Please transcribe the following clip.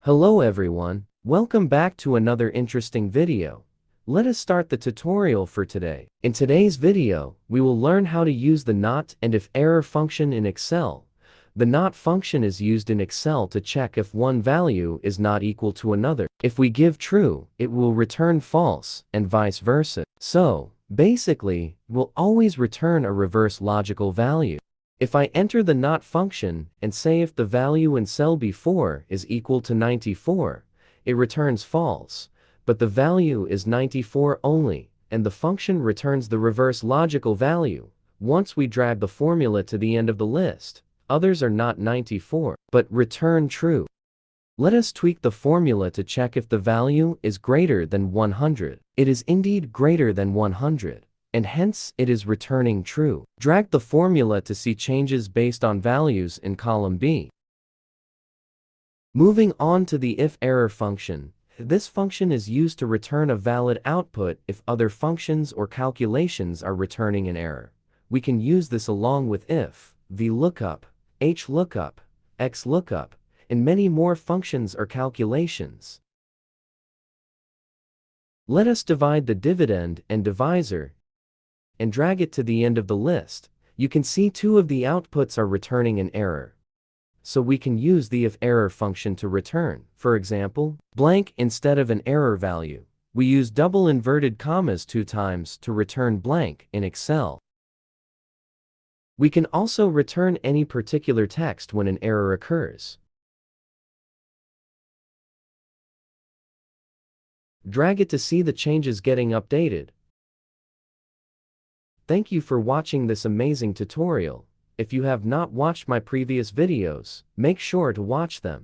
Hello everyone, welcome back to another interesting video. Let us start the tutorial for today. In today's video, we will learn how to use the NOT and IFERROR function in Excel. The NOT function is used in Excel to check if one value is not equal to another. If we give true, it will return false, and vice versa. So, basically, we'll always return a reverse logical value. If I enter the NOT function and say if the value in cell B4 is equal to 94, it returns false, but the value is 94 only, and the function returns the reverse logical value. Once we drag the formula to the end of the list, others are not 94, but return true. Let us tweak the formula to check if the value is greater than 100. It is indeed greater than 100. And hence it is returning true. Drag the formula to see changes based on values in column B. Moving on to the IFERROR function. This function is used to return a valid output if other functions or calculations are returning an error. We can use this along with if, VLOOKUP, HLOOKUP, XLOOKUP, and many more functions or calculations. Let us divide the dividend and divisor and drag it to the end of the list. You can see two of the outputs are returning an error. So we can use the IFERROR function to return, for example, blank instead of an error value. We use double inverted commas 2 times to return blank in Excel. We can also return any particular text when an error occurs. Drag it to see the changes getting updated. Thank you for watching this amazing tutorial. If you have not watched my previous videos, make sure to watch them.